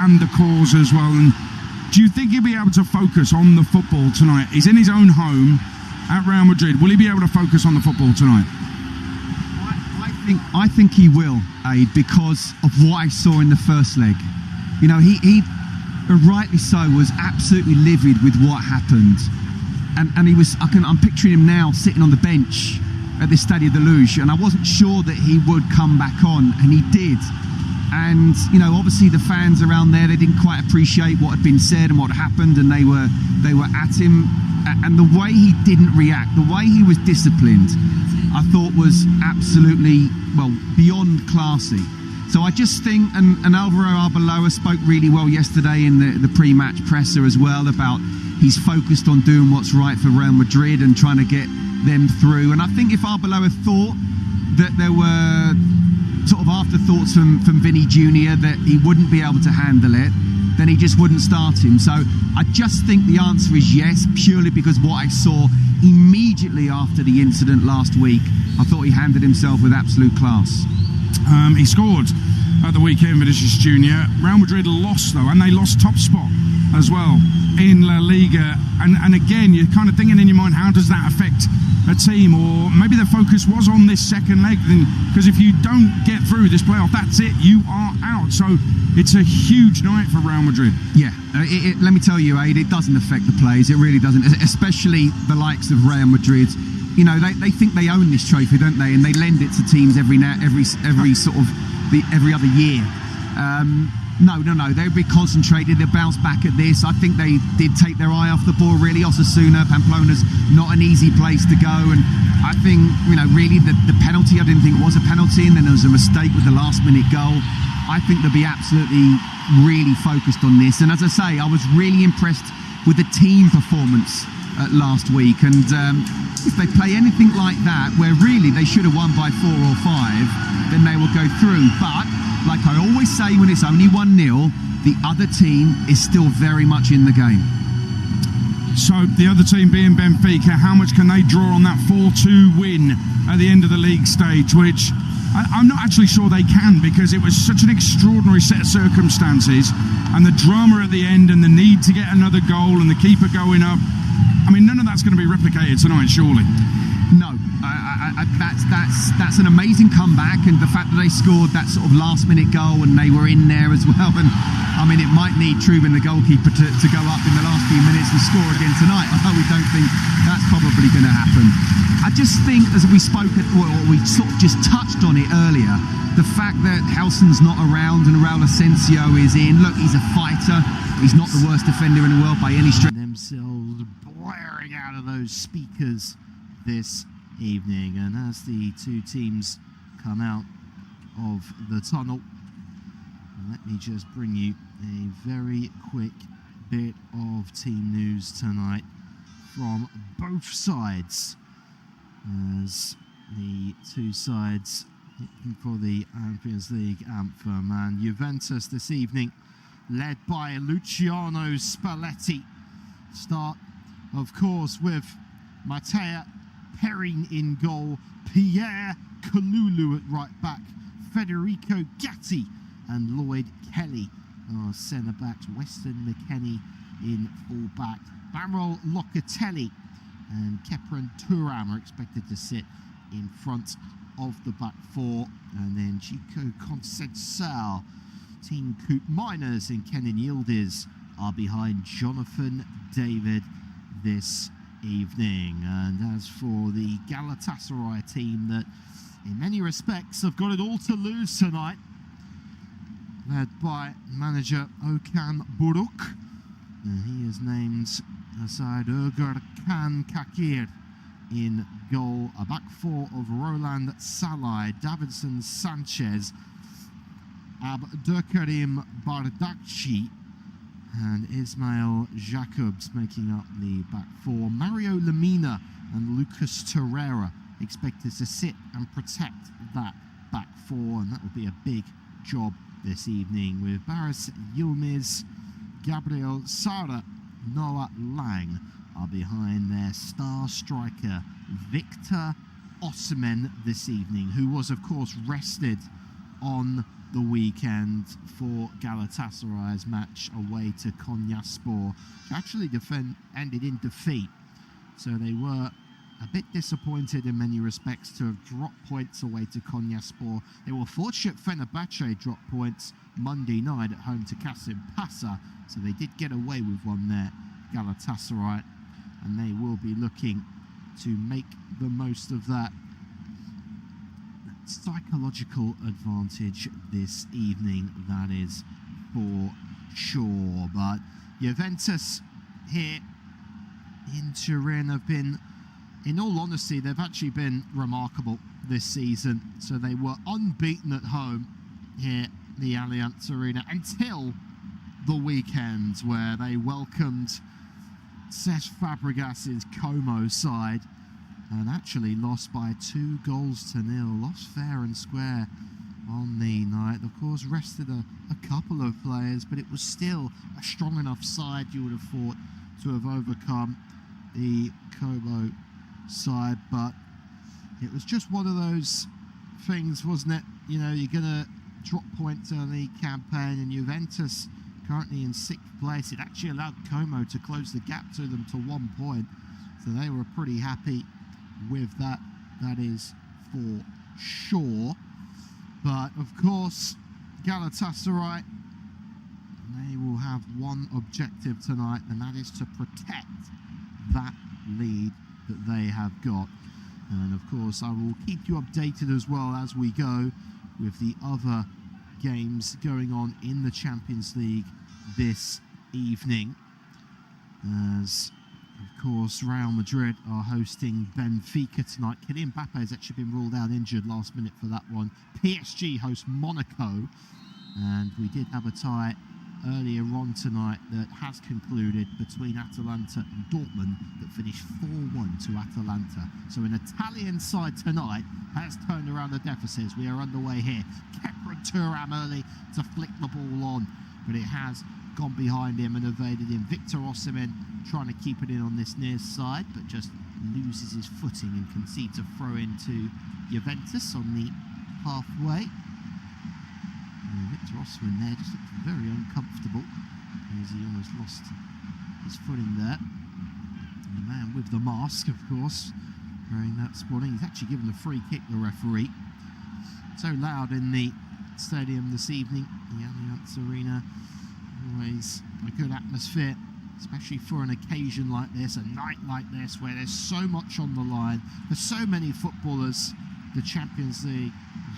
and the cause as well. And do you think he'll be able to focus on the football tonight? He's in his own home at Real Madrid. Will he be able to focus on the football tonight? I think he will, Aid, because of what I saw in the first leg. You know, he rightly so, was absolutely livid with what happened, and he was. I'm picturing him now sitting on the bench at the Stadio de Luz, and I wasn't sure that he would come back on, and he did. And you know, obviously the fans around there, they didn't quite appreciate what had been said and what happened, and they were at him. And the way he didn't react, the way he was disciplined, I thought was absolutely, well, beyond classy. So I just think, and Alvaro Arbeloa spoke really well yesterday in the pre-match presser as well, about he's focused on doing what's right for Real Madrid and trying to get them through. And I think if Arbeloa thought that there were sort of afterthoughts from Vinny Jr. that he wouldn't be able to handle it, then he just wouldn't start him. So I just think the answer is yes, purely because what I saw immediately after the incident last week, I thought he handled himself with absolute class. He scored at the weekend, Vinicius Jr. Real Madrid lost though, and they lost top spot as well in La Liga. And again, you're kind of thinking in your mind, how does that affect a team? Or maybe the focus was on this second leg, because if you don't get through this playoff, that's it, you are out. So it's a huge night for Real Madrid. Yeah, let me tell you, Aid, it doesn't affect the players. It really doesn't, especially the likes of Real Madrid. You know, they think they own this trophy, don't they? And they lend it to teams every other year. No, they'll be concentrated, they'll bounce back at this. I think they did take their eye off the ball, really. Osasuna, Pamplona's not an easy place to go, and I think, you know, really the penalty, I didn't think it was a penalty, and then there was a mistake with the last minute goal. I think they'll be absolutely really focused on this, and as I say, I was really impressed with the team performance last week, and if they play anything like that, where really they should have won by 4 or 5, then they will go through. But like I always say, when it's only 1-0, the other team is still very much in the game. So the other team being Benfica, how much can they draw on that 4-2 win at the end of the league stage, which I'm not actually sure they can, because it was such an extraordinary set of circumstances, and the drama at the end, and the need to get another goal, and the keeper going up. I mean, none of that's going to be replicated tonight, surely. No, that's an amazing comeback, and the fact that they scored that sort of last-minute goal and they were in there as well. And I mean, it might need Trubin, the goalkeeper, to go up in the last few minutes and score again tonight. Although we don't think that's probably going to happen. I just think, as we spoke, or we sort of just touched on it earlier, the fact that Helson's not around and Raul Asensio is in. Look, he's a fighter. He's not the worst defender in the world by any stretch. Themselves blaring out of those speakers this evening, and as the two teams come out of the tunnel, let me just bring you a very quick bit of team news tonight from both sides, as the two sides looking for the Champions League anthem. And Juventus this evening, led by Luciano Spalletti, start of course with Matteo Perin in goal, Pierre Kalulu at right back, Federico Gatti and Lloyd Kelly are centre backs, Weston McKennie in full back, Barol Locatelli and Kepren Thuram are expected to sit in front of the back four, and then Chico Conceição, Team Coop Miners and Kenan Yildiz are behind Jonathan David this evening. And as for the Galatasaray team, that in many respects have got it all to lose tonight, led by manager Okan Buruk, and he is named aside Öger Kan Kakir in goal, a back four of Roland Salai, Davinson Sanchez, Abdurkarim Bardakci and Ismail Jacobs making up the back four. Mario Lemina and Lucas Torreira expected to sit and protect that back four, and that will be a big job this evening, with Baris Yilmaz, Gabriel Sara, Noah Lang are behind their star striker Victor Osimhen this evening, who was of course rested on the weekend for Galatasaray's match away to Konyaspor, which actually ended in defeat. So they were a bit disappointed in many respects to have dropped points away to Konyaspor. They were fortunate Fenerbahce dropped points Monday night at home to Kasimpasa, so they did get away with one there, Galatasaray, and they will be looking to make the most of that psychological advantage this evening, that is for sure. But Juventus here in Turin have been, in all honesty, they've actually been remarkable this season. So they were unbeaten at home here at the Allianz Arena until the weekend, where they welcomed Cesc Fabregas's Como side and actually lost by 2-0, lost fair and square on the night. Of course, rested a couple of players, but it was still a strong enough side, you would have thought, to have overcome the Como side. But it was just one of those things, wasn't it? You know, you're going to drop points early campaign, and Juventus currently in 6th place. It actually allowed Como to close the gap to them to 1 point, so they were pretty happy with that, that is for sure. But of course, Galatasaray, they will have one objective tonight, and that is to protect that lead that they have got. And of course, I will keep you updated as well as we go with the other games going on in the Champions League this evening, as of course Real Madrid are hosting Benfica tonight. Kylian Mbappe has actually been ruled out injured last minute for that one. PSG host Monaco, and we did have a tie earlier on tonight that has concluded between Atalanta and Dortmund that finished 4-1 to Atalanta. So an Italian side tonight has turned around the deficits. We are underway here. Kepra Thuram early to flick the ball on, but it has gone behind him and evaded him. Victor Osimhen trying to keep it in on this near side, but just loses his footing and concedes a throw into Juventus on the halfway. Victor Osimhen there just looked very uncomfortable as he almost lost his footing there. And the man with the mask, of course, wearing that spotting. He's actually given a free kick, the referee. So loud in the stadium this evening, the Allianz Arena. Always a good atmosphere, especially for an occasion like this, a night like this, where there's so much on the line for so many footballers. The Champions League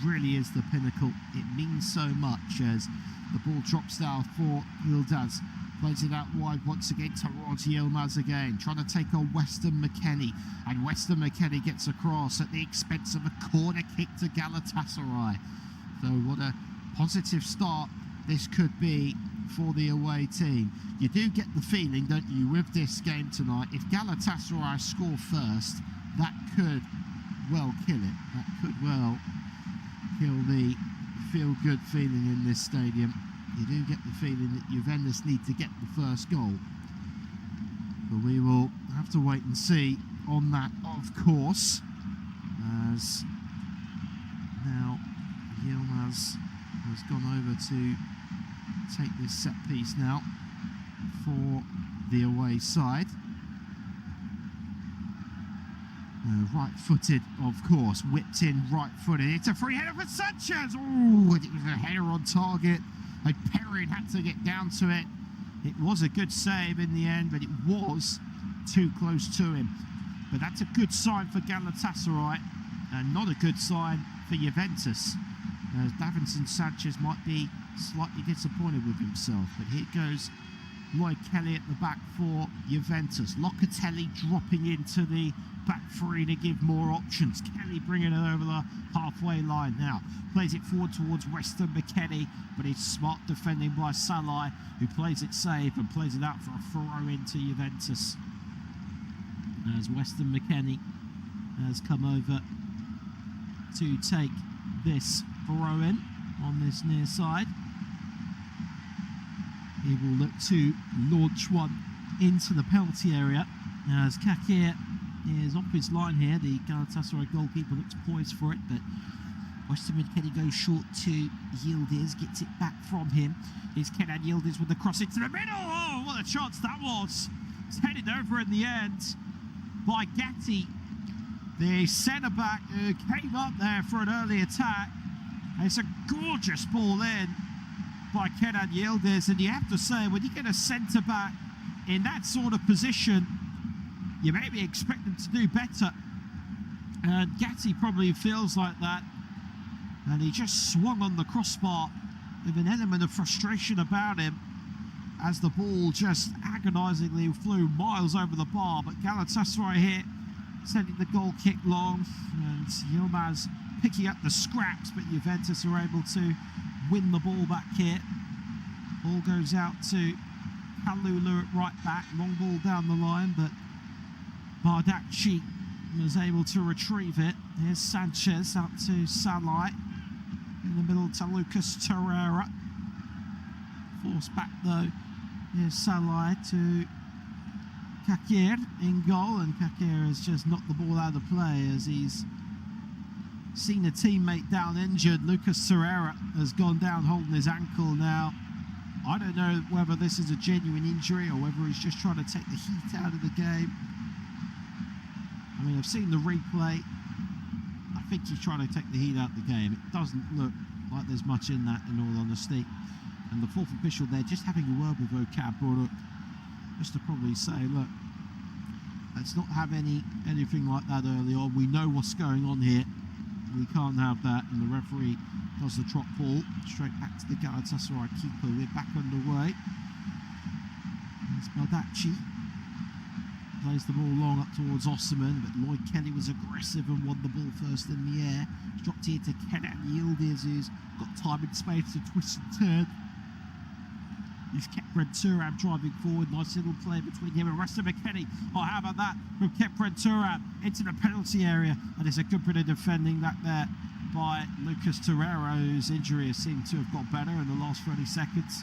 really is the pinnacle. It means so much as the ball drops down for Yilmaz. Plays it out wide once again towards Yilmaz again, trying to take on Weston McKennie. And Weston McKennie gets across at the expense of a corner kick to Galatasaray. So what a positive start this could be for the away team. You do get the feeling, don't you, with this game tonight, if Galatasaray score first, that could well kill it. That could well kill the feel-good feeling in this stadium. You do get the feeling that Juventus need to get the first goal. But we will have to wait and see on that, of course. As now Yilmaz has gone over to take this set piece now for the away side. Right-footed, of course, whipped in right-footed. It's a free header for Sanchez. Oh, it was a header on target. Perrin had to get down to it. It was a good save in the end, but it was too close to him. But that's a good sign for Galatasaray, and not a good sign for Juventus. Davinson Sanchez might be slightly disappointed with himself, but here goes Lloyd Kelly at the back for Juventus. Locatelli dropping into the back three to give more options. Kelly bringing it over the halfway line now. Plays it forward towards Weston McKennie, but it's smart defending by Salah, who plays it safe and plays it out for a throw into Juventus. As Weston McKennie has come over to take this throw in on this near side. He will look to launch one into the penalty area as Kakir is off his line here. The Galatasaray goalkeeper looks poised for it, but Weston McKennie goes short to Yildiz, gets it back from him. Here's Kenan Yildiz with the cross into the middle. Oh, what a chance that was. It's headed over in the end by Gatti, the centre-back who came up there for an early attack. And it's a gorgeous ball in by Kenan Yildiz, and you have to say, when you get a centre-back in that sort of position, you maybe expect them to do better. And Gatti probably feels like that. And he just swung on the crossbar with an element of frustration about him as the ball just agonisingly flew miles over the bar. But Galatasaray here sending the goal kick long, and Yilmaz picking up the scraps, but Juventus are able to win the ball back here. Ball goes out to Kalulu at right back, long ball down the line, but Bardakci was able to retrieve it. Here's Sanchez out to Salai. In the middle to Lucas Torreira. Forced back though. Here's Salai to Kakir in goal, and Kakir has just knocked the ball out of play as he's seen a teammate down injured. Lucas Torreira has gone down holding his ankle now. I don't know whether this is a genuine injury or whether he's just trying to take the heat out of the game. I mean, I've seen the replay. I think he's trying to take the heat out of the game. It doesn't look like there's much in that, in all honesty. And the fourth official there just having a word with Vocab brought up, just to probably say, look, let's not have anything like that early on. We know what's going on here. We can't have that. And the referee does the drop ball straight back to the Galatasaray keeper. We're back underway. It's Bardakci. Plays the ball long up towards Osman, but Lloyd Kelly was aggressive and won the ball first in the air. It's dropped here to Kenan Yildiz, who's got time and space to twist and turn. He's Kepren Turam driving forward. Nice little play between him and Weston McKennie. Oh, how about that from Kepren Turam into the penalty area. And it's a good bit of defending back there by Lucas Torreira, whose injury has seemed to have got better in the last 30 seconds.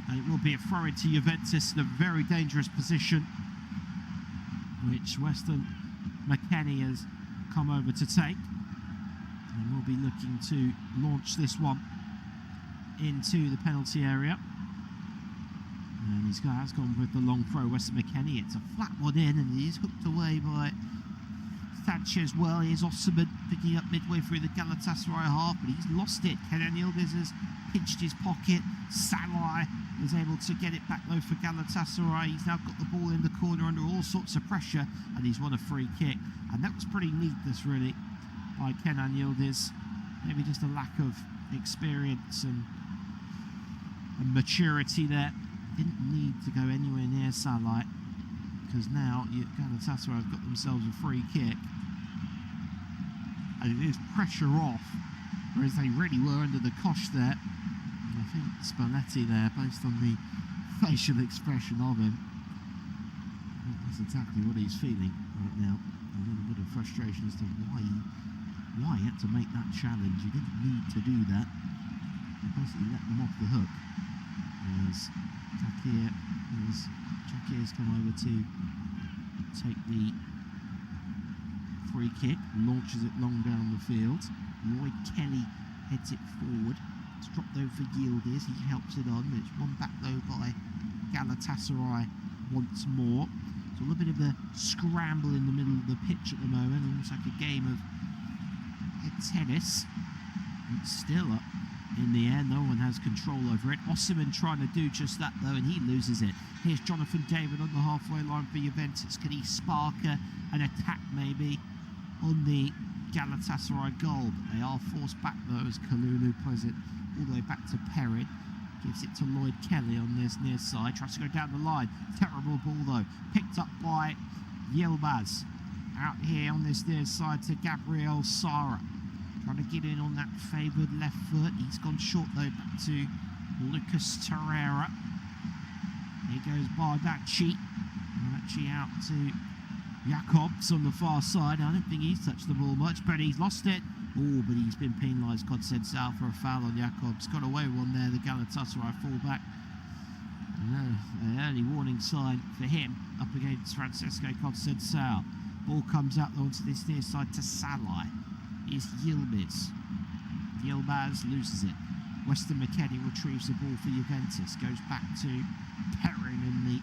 And it will be a throw into Juventus in a very dangerous position, which Weston McKennie has come over to take. And we'll be looking to launch this one into the penalty area. And he's has gone with the long throw. Weston McKennie, it's a flat one in, and he's hooked away by Sanchez. Well, here's Osman picking up midway through the Galatasaray half, but he's lost it. Kenan Yildiz has pinched his pocket. Salai is able to get it back though for Galatasaray. He's now got the ball in the corner under all sorts of pressure, and he's won a free kick. And that was pretty neatness really by Kenan Yildiz. Maybe just a lack of experience and maturity there. Didn't need to go anywhere near Salai, because now Galatasaray have got themselves a free kick. And it is pressure off, whereas they really were under the cosh there. And I think Spalletti there, based on the facial expression of him, that's exactly what he's feeling right now. A little bit of frustration as to why he had to make that challenge. He didn't need to do that. He basically let them off the hook. As Jakir's come over to take the free kick, launches it long down the field. Lloyd Kelly heads it forward. It's dropped over for Yildiz. He helps it on, but it's won back though by Galatasaray once more. So a little bit of a scramble in the middle of the pitch at the moment, almost like a game of tennis. It's still up in the air, no one has control over it. Osimhen trying to do just that though, and he loses it. Here's Jonathan David on the halfway line for Juventus. Can he spark an attack maybe on the Galatasaray goal? But they are forced back though as Kalulu plays it all the way back to Perrin. Gives it to Lloyd Kelly on this near side. Tries to go down the line. Terrible ball though. Picked up by Yilmaz. Out here on this near side to Gabriel Sara. Trying to get in on that favoured left foot. He's gone short though, back to Lucas Torreira. Here goes Bardakci. Bardakci out to Jakobs on the far side. I don't think he's touched the ball much, but he's lost it. Oh, but he's been penalised, Contatc for a foul on Jakobs. Got away with one there, the Galatasaray fullback. An early warning sign for him up against Francesco Contatc. Ball comes out onto this near side to Salai. Is Yilmaz. Yilmaz loses it. Weston McKennie retrieves the ball for Juventus. Goes back to Perrin in the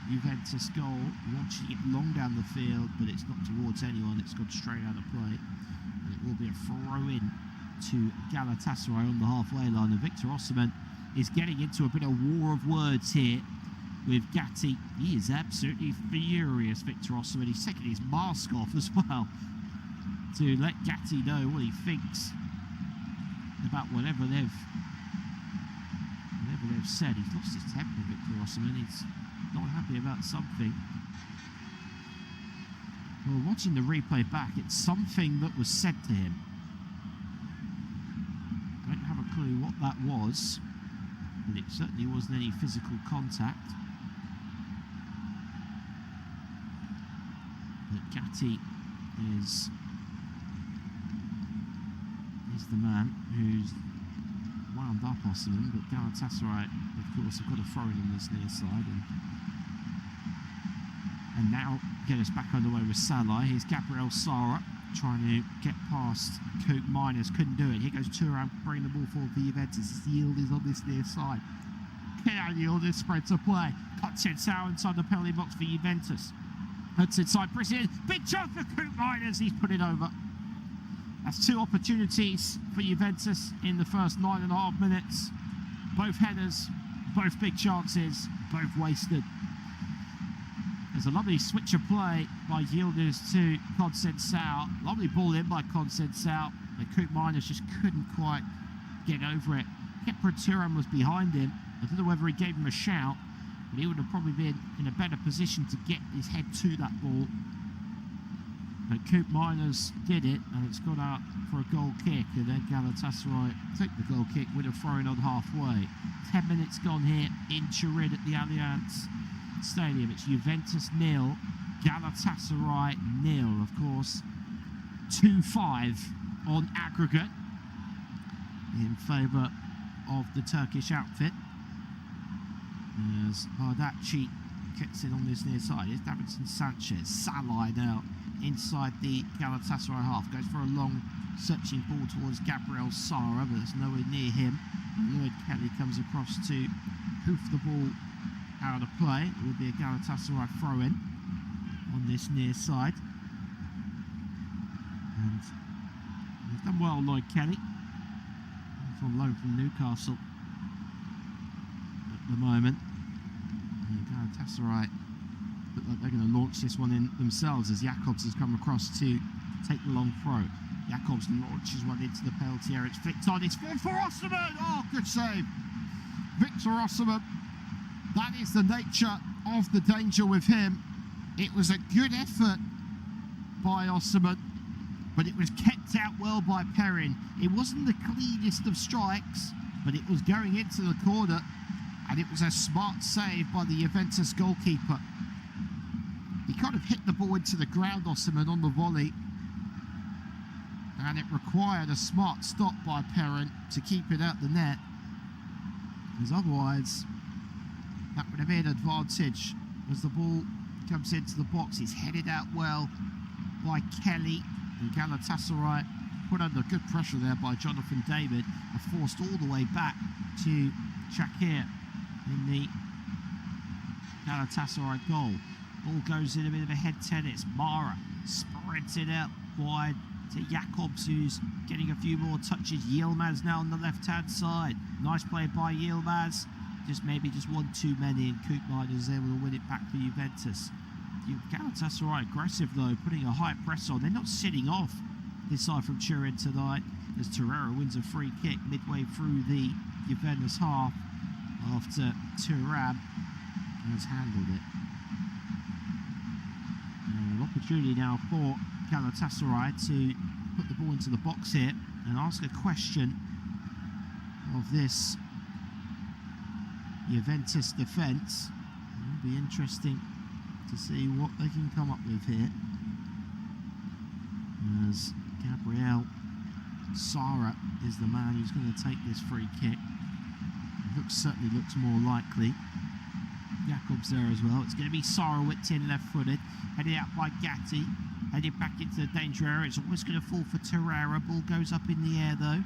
Juventus goal. Launching it long down the field, but it's not towards anyone. It's gone straight out of play. And it will be a throw-in to Galatasaray on the halfway line. And Victor Osimhen is getting into a bit of war of words here with Gatti. He is absolutely furious, Victor Osimhen. He's taking his mask off as well to let Gatti know what he thinks about whatever they've said. He's lost his temper, Victor Osimhen. He's not happy about something. Well, watching the replay back, it's something that was said to him. Don't have a clue what that was, but it certainly wasn't any physical contact. But Gatti is the man who's wound up Osimhen, but Galatasaray, of course, have got a throw-in on this near side, and now get us back underway with Salah. Here's Gabriel Sara trying to get past Coop Miners, couldn't do it. Here goes Thuram, bringing the ball forward for Juventus. Yield is on this near side. Can Yield is spread to play. Cuts it Sara inside the penalty box for Juventus. That's inside, pressing in. Big chance for Coop Miners. He's put it over. That's two opportunities for Juventus in the first 9.5 minutes. Both headers, both big chances, both wasted. There's a lovely switch of play by Yildiz to Contatc. Lovely ball in by Contatc. And Coop Miners just couldn't quite get over it. Kepra Thuram was behind him. I don't know whether he gave him a shout, but he would have probably been in a better position to get his head to that ball. But Coop Miners did it, and it's gone out for a goal kick, and then Galatasaray took the goal kick with a throw-in on halfway. 10 minutes gone here in Turin at the Allianz Stadium. It's Juventus 0, Galatasaray 0, of course. 2-5 on aggregate in favour of the Turkish outfit. As Bardacci gets it on this near side. Here's Davinson Sanchez. Salah now inside the Galatasaray half. Goes for a long searching ball towards Gabriel Sara, but it's nowhere near him. And Lloyd Kelly comes across to hoof the ball out of play. It will be a Galatasaray throw-in on this near side. And he's done well, Lloyd Kelly. He's on loan from Newcastle at the moment. And Galatasaray look like they're going to launch this one in themselves as Jakobs has come across to take the long throw. Jakobs launches one into the penalty area. It's flicked on. It's for Osimhen. Oh, good save. Victor Osimhen. That is the nature of the danger with him. It was a good effort by Osimhen, but it was kept out well by Perrin. It wasn't the cleanest of strikes, but it was going into the corner, and it was a smart save by the Juventus goalkeeper. He kind of hit the ball into the ground, Osimhen, on the volley, and it required a smart stop by Perrin to keep it out the net, because otherwise that would have been an advantage as the ball comes into the box. It's headed out well by Kelly, and Galatasaray put under good pressure there by Jonathan David, and forced all the way back to Shakir in the Galatasaray goal. Ball goes in a bit of a head tennis. Mara spreads it out wide to Jakobs, who's getting a few more touches. Yilmaz now on the left-hand side. Nice play by Yilmaz. Maybe just one too many, and Coop Miners is able to win it back for Juventus. Galatasaray aggressive though, putting a high press on. They're not sitting off this side from Turin tonight, as Torreira wins a free kick midway through the Juventus half after Thuram has handled it. An opportunity now for Galatasaray to put the ball into the box here and ask a question of this Juventus defence. It'll be interesting to see what they can come up with here, as Gabriel Sara is the man who's going to take this free kick. It certainly looks more likely. Jakobs there as well. It's going to be Sara whipped in left-footed, headed out by Gatti, headed back into the danger area. It's almost going to fall for Torreira. Ball goes up in the air though.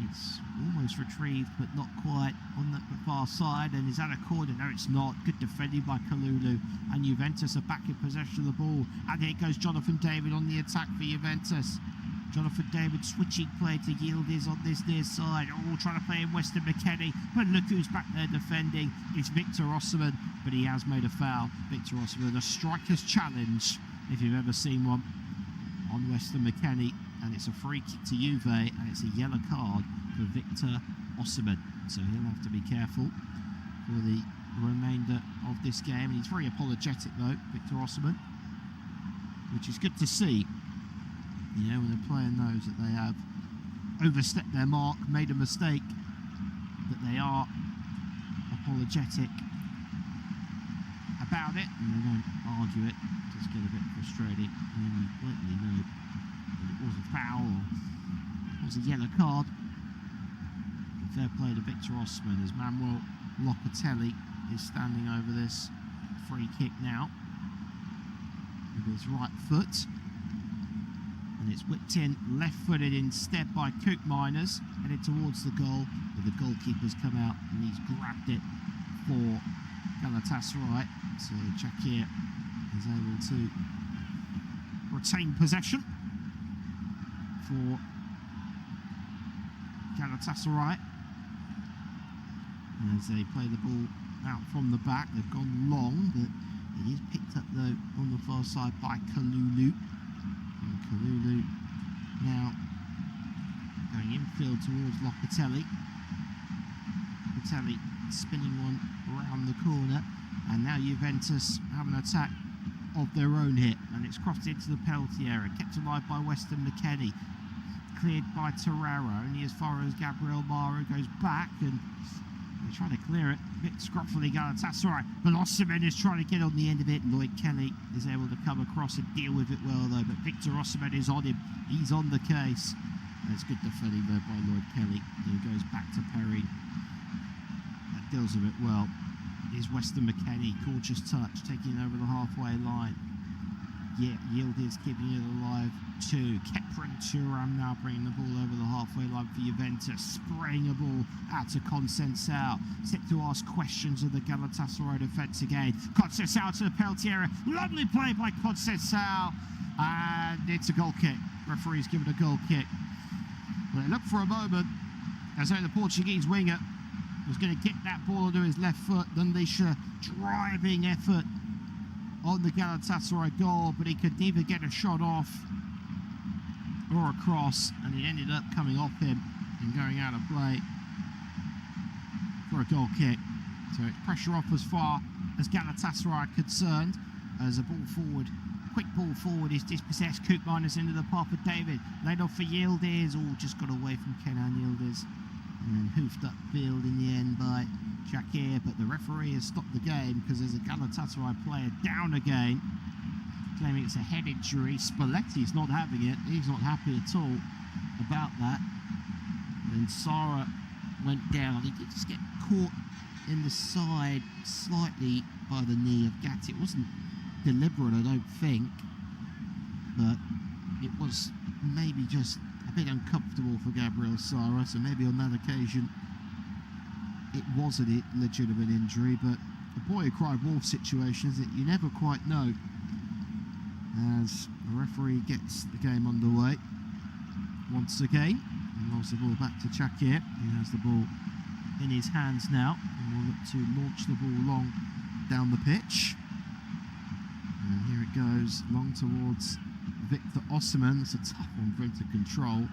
It's almost retrieved, but not quite on the far side. And is that a corner? No, it's not. Good defending by Kalulu. And Juventus are back in possession of the ball. And here goes Jonathan David on the attack for Juventus. Jonathan David switching play to Yildiz on this near side. All trying to play in Weston McKennie. But look who's back there defending. It's Victor Osimhen, but he has made a foul. Victor Osimhen, a striker's challenge, if you've ever seen one, on Weston McKennie. And it's a free kick to Juve, and it's a yellow card for Victor Osimhen. So he'll have to be careful for the remainder of this game. And he's very apologetic though, Victor Osimhen, which is good to see. You know, when a player knows that they have overstepped their mark, made a mistake, that they are apologetic about it, and they don't argue it, just get a bit frustrated, and then you blatantly know that it was a foul or it was a yellow card. And fair play to Victor Osimhen as Manuel Locatelli is standing over this free kick now with his right foot. And it's whipped in left-footed instead by Koopmeiners, headed towards the goal, but the goalkeeper's come out and he's grabbed it for Galatasaray. So Shakir is able to retain possession for Galatasaray as they play the ball out from the back. They've gone long, but it is picked up though on the far side by Kalulu. And Kalulu now going infield towards Locatelli. Locatelli spinning one around the corner, and now Juventus have an attack of their own here, and it's crossed into the penalty area, kept alive by Weston McKennie, cleared by Torreira, only as far as Gabriel Maru goes back, and they're trying to clear it a bit scruffily, Galatasaray, but Osimhen is trying to get on the end of it. Lloyd Kelly is able to come across and deal with it well though, but Victor Osimhen is on him, he's on the case, and it's good defending there by Lloyd Kelly, who goes back to Perry, that deals with it well. Is Weston McKennie, gorgeous touch, taking over the halfway line. Yeah, Yildiz keeping it alive too. Kepra and Thuram now bringing the ball over the halfway line for Juventus, spraying a ball out to Contatc, set to ask questions of the Galatasaray defence again. Contatc to the penalty area, lovely play by Contatc, and it's a goal kick. Referee's given a goal kick. Well, it looked for a moment as though the Portuguese winger was going to get that ball onto his left foot, unleash a driving effort on the Galatasaray goal, but he could neither get a shot off or a cross, and it ended up coming off him and going out of play for a goal kick. So it's pressure off as far as Galatasaray are concerned, as a ball forward, quick ball forward is dispossessed. Koopmeiners into the path of David, laid off for Yildiz, just got away from Kenan Yildiz, and hoofed upfield in the end by Shakir, but the referee has stopped the game because there's a Galatasaray player down again, claiming it's a head injury. Spalletti's not having it, he's not happy at all about that. And Sara went down, he did just get caught in the side slightly by the knee of Gatti. It wasn't deliberate, I don't think, but it was maybe just a bit uncomfortable for Gabriel Sara, so maybe on that occasion it was a legitimate injury. But the boy who cried wolf situation is that you never quite know, as the referee gets the game underway once again and rolls the ball back to Shakir, who has the ball in his hands now and will look to launch the ball long down the pitch. And here it goes long towards Victor Osimhen. It's a tough one for him to control.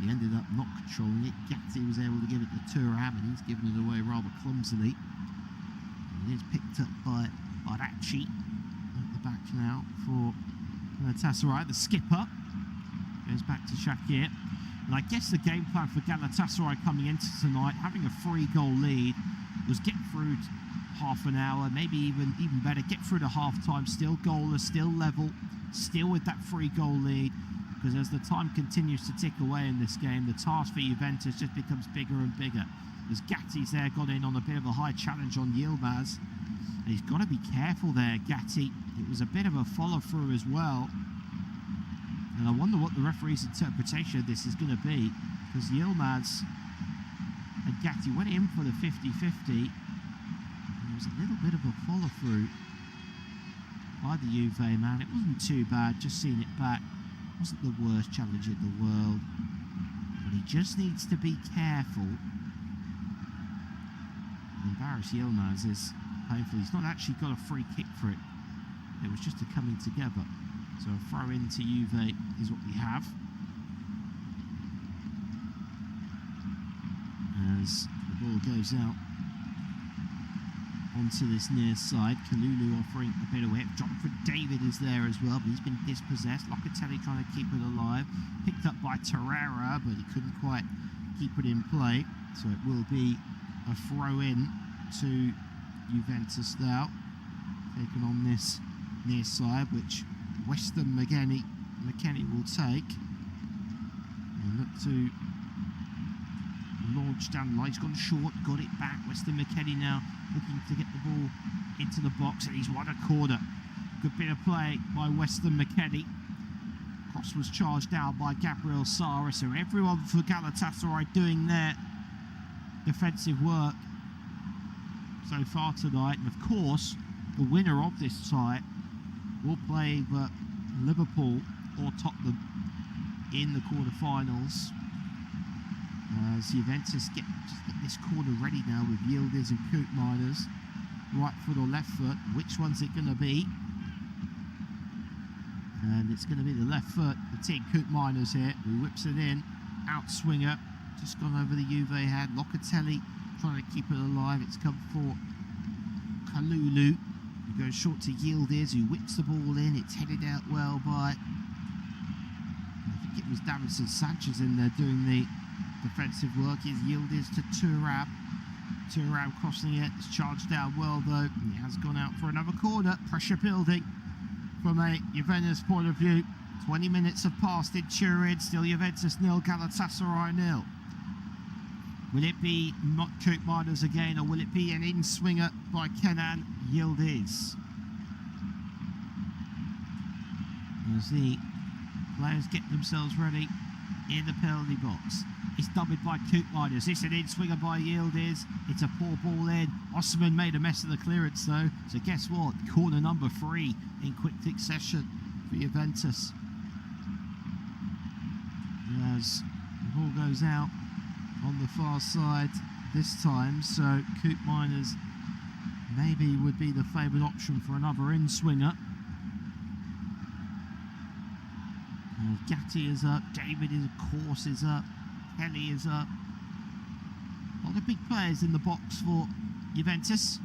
He ended up not controlling it. Gatti was able to give it to Thuram, and he's given it away rather clumsily. And it is picked up by Barachi at the back now for Galatasaray. The skipper goes back to Shakir. And I guess the game plan for Galatasaray coming into tonight, having a 3-goal lead, was get through half an hour, maybe even better, get through to half-time, still goalless, still level, still with that 3-goal lead. Because as the time continues to tick away in this game, the task for Juventus just becomes bigger and bigger. As Gatti's there got in on a bit of a high challenge on Yilmaz. And he's got to be careful there, Gatti. It was a bit of a follow-through as well. And I wonder what the referee's interpretation of this is going to be. Because Yilmaz And Gatti went in for the 50-50. There was a little bit of a follow-through by the Juve man. It wasn't too bad, just seeing it back. It wasn't the worst challenge in the world. But he just needs to be careful. Embarrass Yilmaz is painful. He's not actually got a free kick for it. It was just a coming together. So a throw into Juve is what we have. As the ball goes out onto this near side. Kalulu offering a bit of whip. Jonathan David is there as well, but he's been dispossessed. Locatelli trying to keep it alive. Picked up by Torreira, but he couldn't quite keep it in play. So it will be a throw in to Juventus now, taken on this near side, which Weston McKennie will take and look to launch down the line. He's gone short, got it back. Weston McKennie now looking to get the ball into the box, and he's won a corner. Good bit of play by Weston McKennie. Cross was charged down by Gabriel Sara, so everyone for Galatasaray doing their defensive work so far tonight. And of course, the winner of this tie will play either Liverpool or Tottenham in the quarter-finals. As Juventus get this corner ready now with Yildiz and Koopmeiners. Right foot or left foot, which one's it going to be? And it's going to be the left foot, the team Koopmeiners here, who whips it in. Outswinger, just gone over the Juve head. Locatelli trying to keep it alive. It's come for Kalulu. He goes short to Yildiz, who whips the ball in. It's headed out well by, I think it was Davinson Sanchez in there doing the defensive work. Is Yildiz to Thuram. Thuram crossing it. It's charged down well though. It has gone out for another corner. Pressure building from a Juventus point of view. 20 minutes have passed in Turin. Still Juventus 0, Galatasaray 0. Will it be not Koopmeiners again, or will it be an in-swinger by Kenan Yildiz? As the players get themselves ready in the penalty box. It's doubled by Koopmeiners. It's an in-swinger by Yildiz. It's a poor ball in. Osman made a mess of the clearance though. So guess what? Corner number 3 in quick succession for Juventus. As the ball goes out on the far side this time, so Koopmeiners maybe would be the favoured option for another in-swinger. Gatti is up, David is, of course is up, Kelly is up. A lot of big players in the box for Juventus.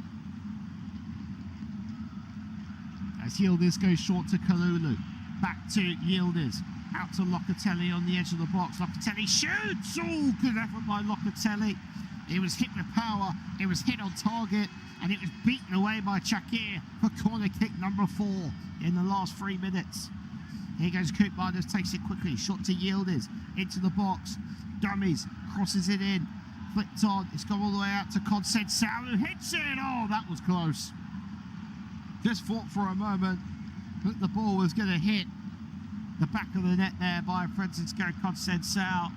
As Yildiz goes short to Kalulu, back to Yildiz, out to Locatelli on the edge of the box. Locatelli shoots! Oh, good effort by Locatelli. It was hit with power, it was hit on target, and it was beaten away by Chakir for corner kick number 4 in the last 3 minutes. Here goes Koopmeiners, takes it quickly, shot to Yildiz, into the box, dummies, crosses it in, flicked on, it's gone all the way out to Contatc, who hits it! Oh, that was close. Just thought for a moment that the ball was going to hit the back of the net there by Francisco Contatc,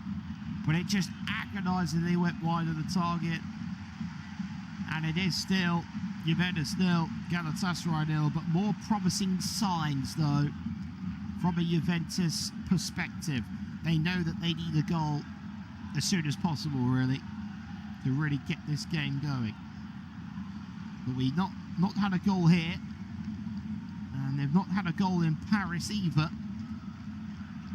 but it just agonisingly went wide of the target. And it is still Juventus 0, Galatasaray 0, but more promising signs though from a Juventus perspective. They know that they need a goal as soon as possible, really, to really get this game going. But we've not had a goal here, and they've not had a goal in Paris either.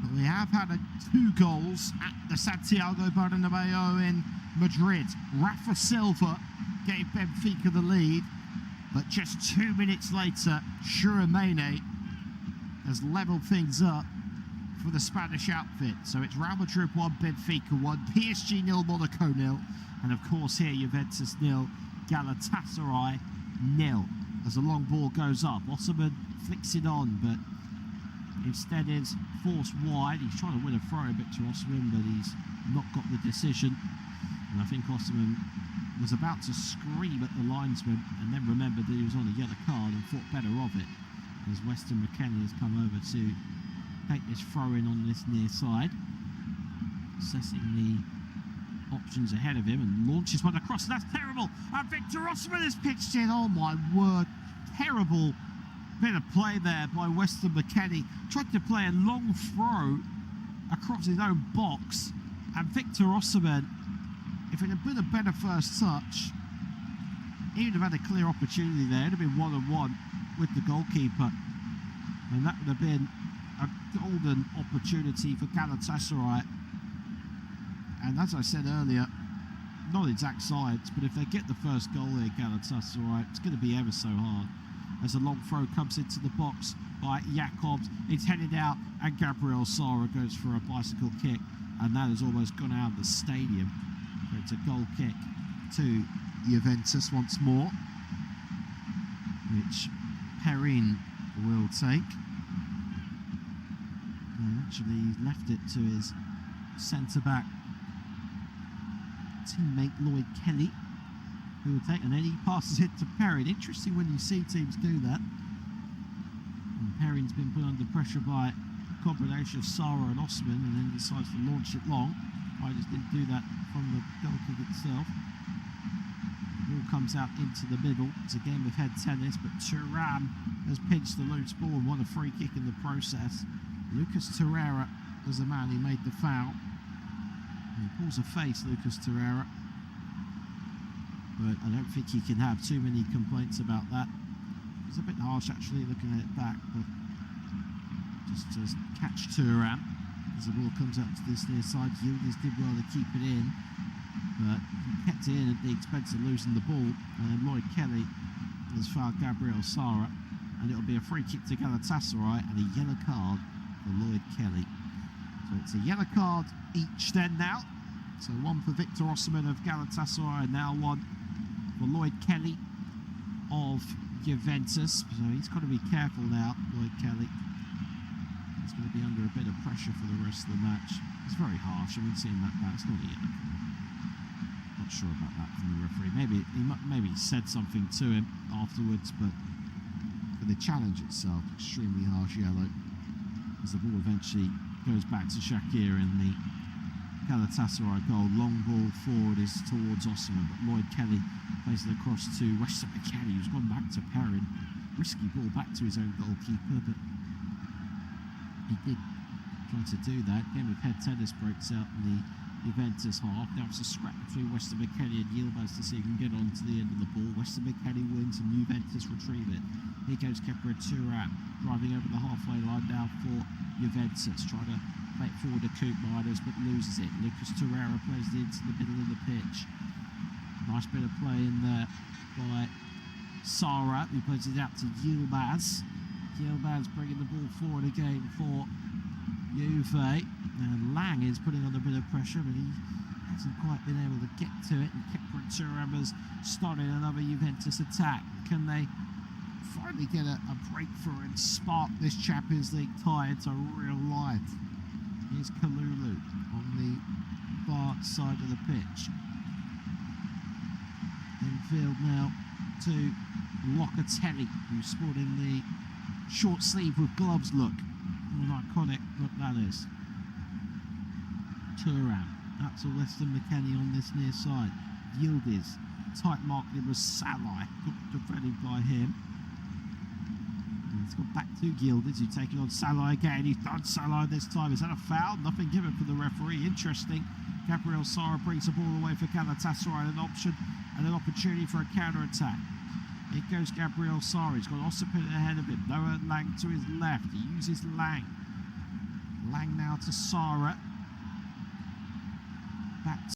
But we have had 2 goals at the Santiago Bernabeu in Madrid. Rafa Silva gave Benfica the lead, but just 2 minutes later, Shuramene has levelled things up for the Spanish outfit. So it's Real Madrid 1, Benfica 1, PSG 0, Monaco 0, and of course here Juventus 0, Galatasaray 0. As the long ball goes up, Osman flicks it on, but instead is forced wide. He's trying to win a throw a bit to Osman, but he's not got the decision. And I think Osman was about to scream at the linesman and then remembered that he was on a yellow card and thought better of it, as Weston McKennie has come over to take this throw in on this near side. Assessing the options ahead of him and launches one across. That's terrible. And Victor Osimhen has pitched in. Oh my word. Terrible bit of play there by Weston McKennie. Tried to play a long throw across his own box. And Victor Osimhen, if it had been a better first touch, he would have had a clear opportunity there. It would have been one-on-one with the goalkeeper. And that would have been a golden opportunity for Galatasaray. And as I said earlier, not exact science, but if they get the first goal here, Galatasaray, it's going to be ever so hard. As a long throw comes into the box by Jakobs, it's headed out, and Gabriel Sara goes for a bicycle kick, and that has almost gone out of the stadium. So it's a goal kick to Juventus once more, which Perrin will take. And actually, he's left it to his centre-back teammate Lloyd Kelly, who will take, and then he passes it to Perrin. Interesting when you see teams do that. And Perrin's been put under pressure by a combination of Sara and Osimhen, and then decides to launch it long. I just didn't do that from the goal kick itself. The ball comes out into the middle. It's a game of head tennis, but Thuram has pinched the loose ball and won a free kick in the process. Lucas Torreira was the man who made the foul. He pulls a face, Lucas Torreira, but I don't think he can have too many complaints about that. It's a bit harsh actually looking at it back, but just to catch Thuram as the ball comes out to this near side. Yildiz did well to keep it in, but he kept it in at the expense of losing the ball, and Lloyd Kelly has fouled Gabriel Sara, and it'll be a free kick to Galatasaray and a yellow card for Lloyd Kelly. So it's a yellow card each then now. So one for Victor Osimhen of Galatasaray, and now one for Lloyd Kelly of Juventus. So he's got to be careful now, Lloyd Kelly. He's going to be under a bit of pressure for the rest of the match. It's very harsh. I mean, seeing that back, it's not a yellow card. Not sure about that from the referee. Maybe he said something to him afterwards, but for the challenge itself, extremely harsh yellow. As the ball eventually goes back to Shakir in the Galatasaray goal. Long ball forward is towards Osimhen, but Lloyd Kelly plays it across to Weston McKennie, who's gone back to Perrin. Risky ball back to his own goalkeeper, but he did try to do that. Game of head tennis breaks out in the Juventus half. Now it's a scrap between Weston McKennie and Yildiz to see if he can get on to the end of the ball. Weston McKennie wins and Juventus retrieve it. Here goes Kepa Thuram, driving over the halfway line now for Juventus, trying to play it forward to Coop Miners, but loses it. Lucas Torreira plays it into the middle of the pitch. Nice bit of play in there by Sara, who plays it out to Yildiz. Yildiz bringing the ball forward again for Juve. And Lang is putting on a bit of pressure, but he hasn't quite been able to get to it. And Kepa Thuram has started another Juventus attack. Can they finally get a breakthrough and spark this Champions League tie into real life? Here's Kalulu on the far side of the pitch. Infield now to Locatelli, who's sporting the short sleeve with gloves look. An iconic look that is. Thuram, that's a Weston McKennie on this near side. Yildiz, tight marking was Salah, good defending by him. It's got back to Yildiz, who's taking on Salah again. He's done Salah this time. Is that a foul? Nothing given for the referee. Interesting. Gabriel Sara brings the ball away for Galatasaray, an option and an opportunity for a counter-attack. It goes Gabriel Sara. He's got Osimhen ahead of him. Noah Lang to his left. He uses Lang. Lang now to Sara. Back